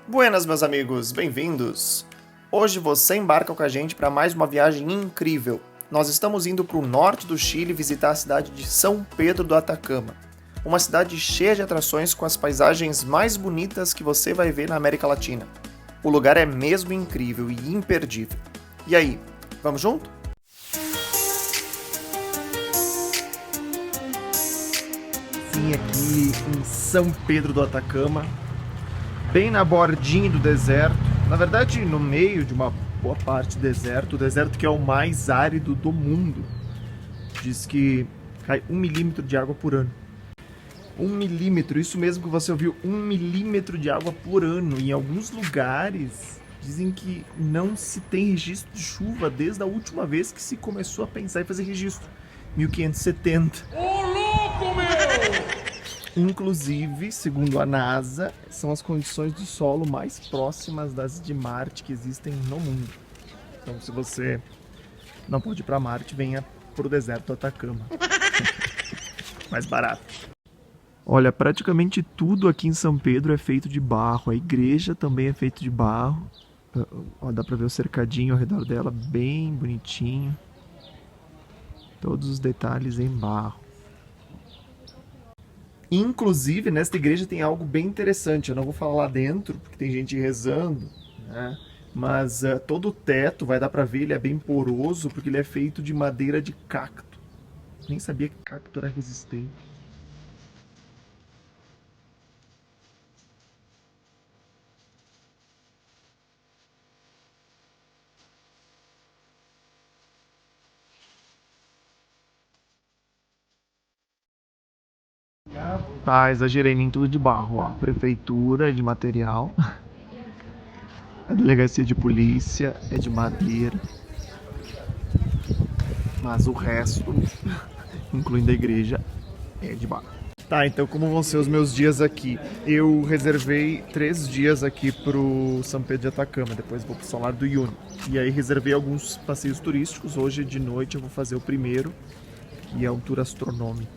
Buenas, meus amigos, bem-vindos! Hoje você embarca com a gente para mais uma viagem incrível. Nós estamos indo para o norte do Chile visitar a cidade de São Pedro do Atacama, uma cidade cheia de atrações com as paisagens mais bonitas que você vai ver na América Latina. O lugar é mesmo incrível e imperdível. E aí, vamos junto? Sim, aqui em São Pedro do Atacama, bem na bordinha do deserto, na verdade no meio de uma boa parte do deserto, o deserto que é o mais árido do mundo. Diz que cai 1 milímetro de água por ano. 1 milímetro, isso mesmo que você ouviu, 1 milímetro de água por ano. Em alguns lugares dizem que não se tem registro de chuva desde a última vez que se começou a pensar em fazer registro, 1570. Ô louco, meu! Inclusive, segundo a NASA, são as condições do solo mais próximas das de Marte que existem no mundo. Então, se você não pode ir para Marte, venha para o deserto do Atacama. Mais barato. Olha, praticamente tudo aqui em São Pedro é feito de barro. A igreja também é feita de barro. Ó, dá para ver o cercadinho ao redor dela, bem bonitinho. Todos os detalhes em barro. Inclusive, nesta igreja tem algo bem interessante. Eu não vou falar lá dentro, porque tem gente rezando, né? Mas todo o teto, vai dar pra ver, ele é bem poroso, porque ele é feito de madeira de cacto. Nem sabia que cacto era resistente. Ah, exagerei, nem tudo de barro, ó. Prefeitura é de material. A delegacia de polícia é de madeira. Mas o resto, incluindo a igreja, é de barro. Tá, então como vão ser os meus dias aqui? Eu reservei 3 dias aqui pro São Pedro de Atacama, depois vou pro Salar do Uyuni. E aí reservei alguns passeios turísticos, hoje de noite eu vou fazer o primeiro, que é um tour astronômico.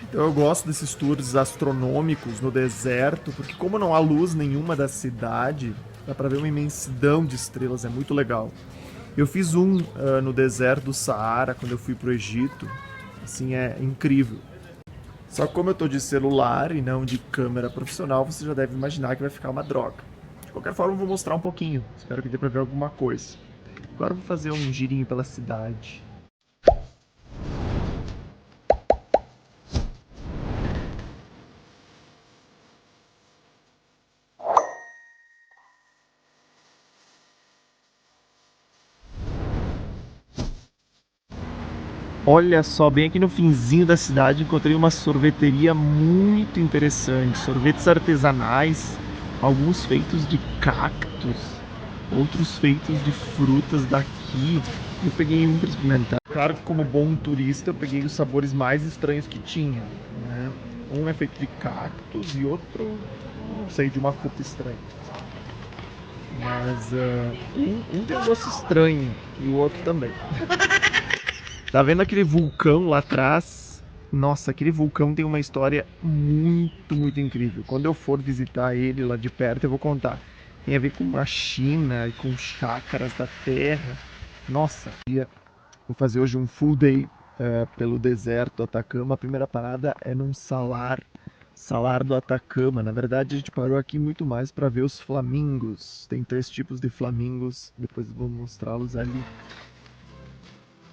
Então eu gosto desses tours astronômicos no deserto, porque como não há luz nenhuma da cidade, dá pra ver uma imensidão de estrelas, é muito legal. Eu fiz um no deserto do Saara, quando eu fui pro Egito, assim, é incrível. Só que como eu tô de celular e não de câmera profissional, você já deve imaginar que vai ficar uma droga. De qualquer forma, eu vou mostrar um pouquinho. Espero que dê pra ver alguma coisa. Agora eu vou fazer um girinho pela cidade. Olha só, bem aqui no finzinho da cidade encontrei uma sorveteria muito interessante. Sorvetes artesanais, alguns feitos de cactos, outros feitos de frutas daqui. Eu peguei um para experimentar. Claro que como bom turista eu peguei os sabores mais estranhos que tinha, né? Um é feito de cactos e outro, não sei, de uma fruta estranha. Mas um tem um gosto estranho e o outro também. Tá vendo aquele vulcão lá atrás? Nossa, aquele vulcão tem uma história muito, muito incrível. Quando eu for visitar ele lá de perto, eu vou contar. Tem a ver com a China e com chácaras da terra. Nossa, vou fazer hoje um full day pelo deserto do Atacama. A primeira parada é num salar do Atacama. Na verdade, a gente parou aqui muito mais para ver os flamingos. Tem 3 tipos de flamingos, depois eu vou mostrá-los ali.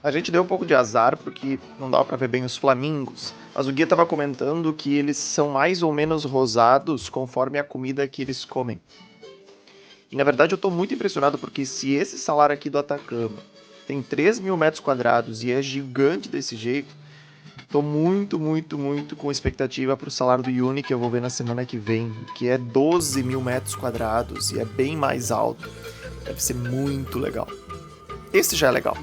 A gente deu um pouco de azar porque não dava pra ver bem os flamingos, mas o guia tava comentando que eles são mais ou menos rosados conforme a comida que eles comem. E na verdade eu tô muito impressionado porque se esse salar aqui do Atacama tem 3.000 metros quadrados e é gigante desse jeito, tô muito, muito, muito com expectativa pro salar do Uyuni que eu vou ver na semana que vem, que é 12.000 metros quadrados e é bem mais alto. Deve ser muito legal. Esse já é legal.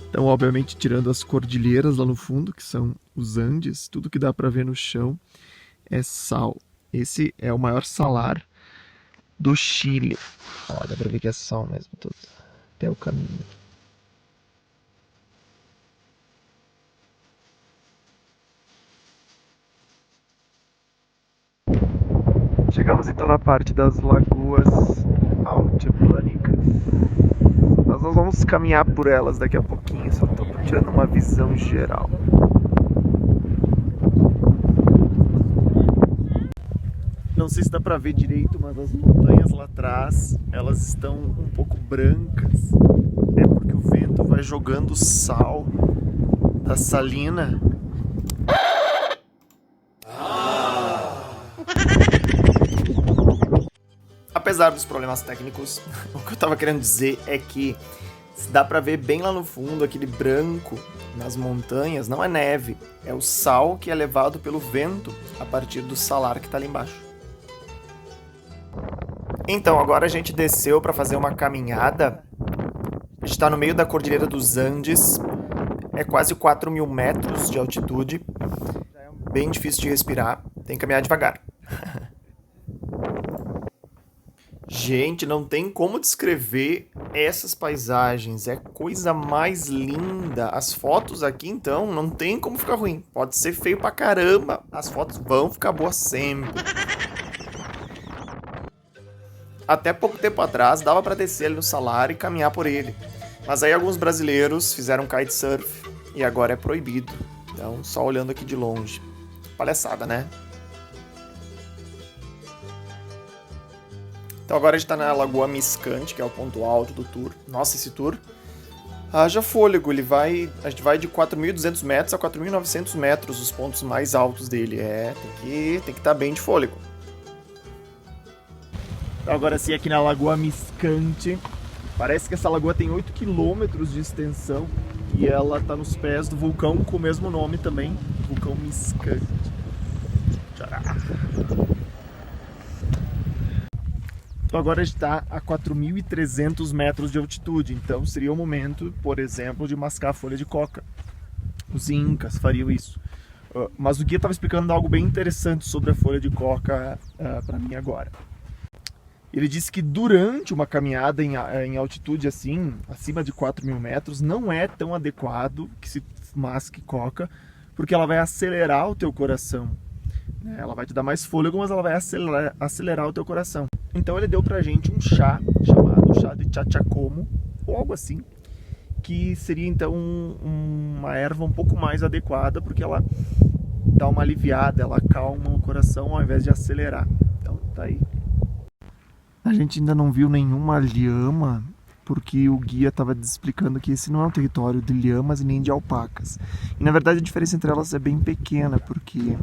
Então, obviamente, tirando as cordilheiras lá no fundo, que são os Andes, tudo que dá para ver no chão é sal. Esse é o maior salar do Chile. Ó, dá pra ver que é sal mesmo, tudo. Até o caminho. Chegamos então na parte das lagoas altiplânicas. Nós vamos caminhar por elas daqui a pouquinho, só estou tirando uma visão geral. Não sei se dá pra ver direito, mas as montanhas lá atrás, elas estão um pouco brancas. É porque o vento vai jogando sal da salina. Apesar dos problemas técnicos, o que eu tava querendo dizer é que dá pra ver bem lá no fundo aquele branco nas montanhas, não é neve, é o sal que é levado pelo vento a partir do salar que tá ali embaixo. Então, agora a gente desceu para fazer uma caminhada. A gente tá no meio da Cordilheira dos Andes, é quase 4.000 metros de altitude, bem difícil de respirar, tem que caminhar devagar. Gente, não tem como descrever essas paisagens, é coisa mais linda. As fotos aqui, então, não tem como ficar ruim. Pode ser feio pra caramba, as fotos vão ficar boas sempre. Até pouco tempo atrás, dava pra descer ali no salar e caminhar por ele. Mas aí alguns brasileiros fizeram kitesurf e agora é proibido. Então, só olhando aqui de longe. Palhaçada, né? Então agora a gente tá na Lagoa Miscante, que é o ponto alto do tour. Nossa, esse tour haja fôlego, a gente vai de 4.200 metros a 4.900 metros, os pontos mais altos dele. Tem que estar bem de fôlego. Então agora sim, aqui na Lagoa Miscante, parece que essa lagoa tem 8 km de extensão e ela tá nos pés do vulcão com o mesmo nome também, vulcão Miscante. Tchau. Então agora a gente está a 4.300 metros de altitude, então seria o momento, por exemplo, de mascar a folha de coca. Os incas fariam isso. Mas o guia estava explicando algo bem interessante sobre a folha de coca para mim agora. Ele disse que durante uma caminhada em altitude assim, acima de 4.000 metros, não é tão adequado que se masque coca, porque ela vai acelerar o teu coração. Ela vai te dar mais fôlego, mas ela vai acelerar o teu coração. Então ele deu pra gente um chá, chamado chá de chachacomo, ou algo assim, que seria então uma erva um pouco mais adequada, porque ela dá uma aliviada, ela acalma o coração ao invés de acelerar. Então tá aí. A gente ainda não viu nenhuma lhama, porque o guia estava explicando que esse não é um território de lhamas e nem de alpacas. E na verdade a diferença entre elas é bem pequena, porque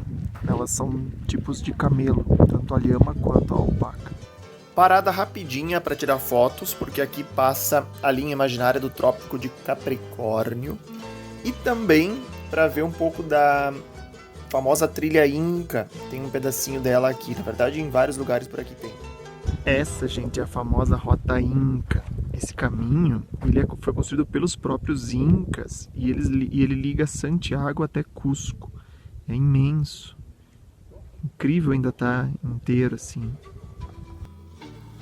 elas são tipos de camelo, tanto a lhama quanto a alpaca. Parada rapidinha para tirar fotos, porque aqui passa a linha imaginária do Trópico de Capricórnio. E também para ver um pouco da famosa trilha Inca. Tem um pedacinho dela aqui, na verdade em vários lugares por aqui tem. Essa, gente, é a famosa Rota Inca. Esse caminho foi construído pelos próprios Incas e ele liga Santiago até Cusco. É imenso. Incrível ainda tá inteiro assim.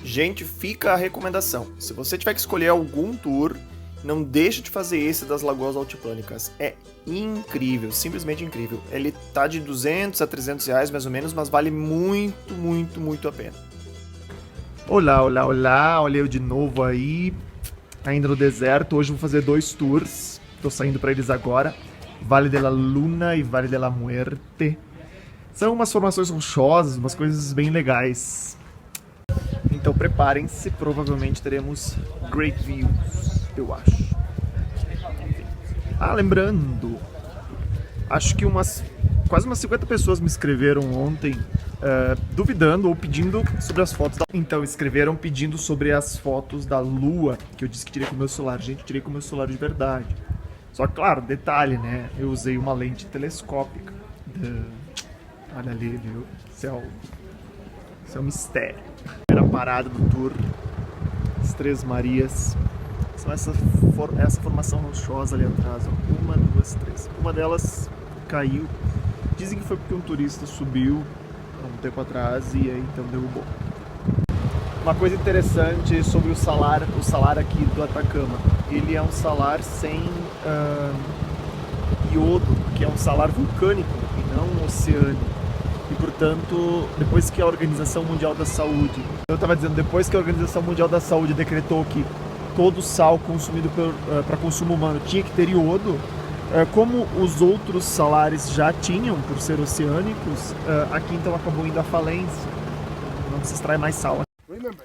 Gente, fica a recomendação. Se você tiver que escolher algum tour, não deixe de fazer esse das Lagoas Altiplânicas. É incrível, simplesmente incrível. Ele tá de 200 a 300 reais mais ou menos, mas vale muito, muito, muito a pena. Olá, olá, olá, olha eu de novo aí, ainda no deserto. Hoje eu vou fazer 2 tours, tô saindo para eles agora, Vale de la Luna e Vale de la Muerte. São umas formações rochosas, umas coisas bem legais. Então preparem-se, provavelmente teremos great views, eu acho. Lembrando, acho que quase umas 50 pessoas me escreveram ontem duvidando ou pedindo sobre as fotos. Então escreveram pedindo sobre as fotos da lua, que eu disse que tirei com o meu celular. Gente, tirei com o meu celular de verdade. Só que, claro, detalhe, né? Eu usei uma lente telescópica. Olha ali, viu? Isso é um mistério. Primeira parada do tour, as Três Marias. São essa formação rochosa ali atrás. Ó. 1, 2, 3. Uma delas caiu. Dizem que foi porque um turista subiu há um tempo atrás e aí então derrubou. Uma coisa interessante sobre o salar aqui do Atacama. Ele é um salar sem iodo, que é um salar vulcânico e não oceânico. e, portanto, depois que a Organização Mundial da Saúde, depois que a Organização Mundial da Saúde decretou que todo sal consumido para consumo humano tinha que ter iodo, como os outros salares já tinham, por ser oceânicos, aqui então acabou indo à falência. Não se extrai mais sal.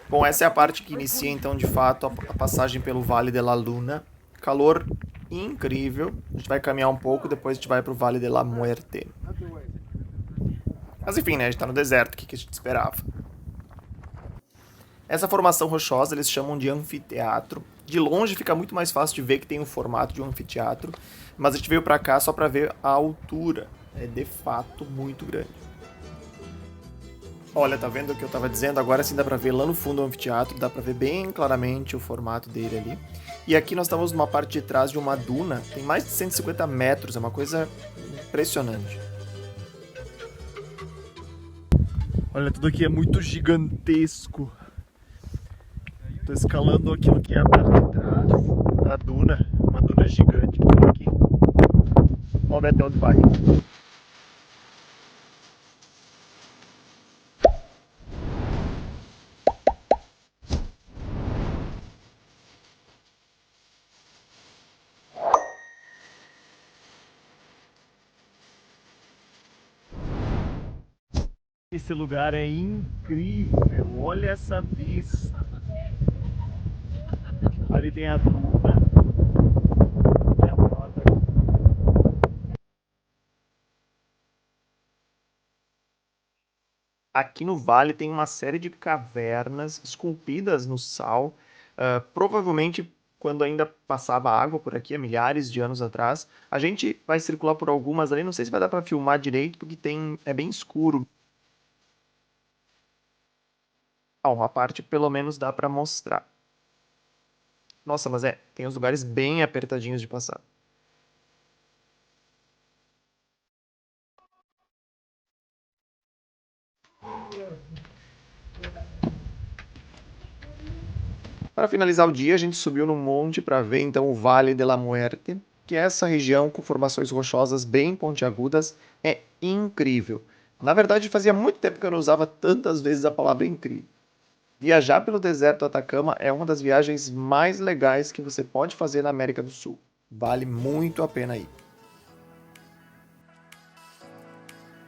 Bom, essa é a parte que inicia então de fato a passagem pelo Vale de la Luna. Calor incrível. A gente vai caminhar um pouco, depois a gente vai pro Vale de la Muerte. Mas enfim, né? A gente tá no deserto, o que a gente esperava? Essa formação rochosa eles chamam de anfiteatro. De longe fica muito mais fácil de ver que tem o formato de um anfiteatro, mas a gente veio pra cá só pra ver a altura. É de fato muito grande. Olha, tá vendo o que eu tava dizendo? Agora sim dá pra ver lá no fundo o anfiteatro, dá pra ver bem claramente o formato dele ali. E aqui nós estamos numa parte de trás de uma duna, tem mais de 150 metros, é uma coisa impressionante. Olha, tudo aqui é muito gigantesco. Tô escalando aquilo que é a parte de trás da duna, uma duna gigante por aqui. Vamos ver até onde vai. Esse lugar é incrível, olha essa vista. Ali tem a duna. Aqui no vale tem uma série de cavernas esculpidas no sal. Provavelmente quando ainda passava água por aqui, há milhares de anos atrás. A gente vai circular por algumas ali, não sei se vai dar para filmar direito, porque é bem escuro. Uma parte pelo menos dá para mostrar. Nossa, mas tem os lugares bem apertadinhos de passar. Para finalizar o dia, a gente subiu num monte para ver então o Vale de la Muerte, que é essa região com formações rochosas bem pontiagudas, é incrível. Na verdade, fazia muito tempo que eu não usava tantas vezes a palavra incrível. Viajar pelo deserto do Atacama é uma das viagens mais legais que você pode fazer na América do Sul. Vale muito a pena ir.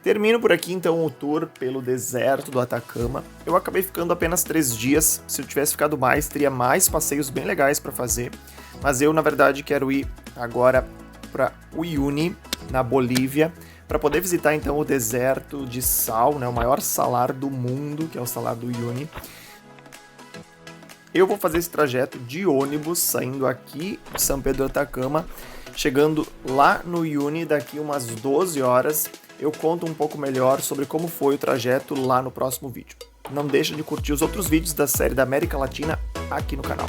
Termino por aqui então o tour pelo deserto do Atacama. Eu acabei ficando apenas 3 dias. Se eu tivesse ficado mais, teria mais passeios bem legais para fazer. Mas eu, na verdade, quero ir agora para Uyuni, na Bolívia, para poder visitar então o deserto de sal, né, o maior salar do mundo, que é o salar do Uyuni. Eu vou fazer esse trajeto de ônibus, saindo aqui de São Pedro do Atacama, chegando lá no Uyuni daqui umas 12 horas. Eu conto um pouco melhor sobre como foi o trajeto lá no próximo vídeo. Não deixa de curtir os outros vídeos da série da América Latina aqui no canal.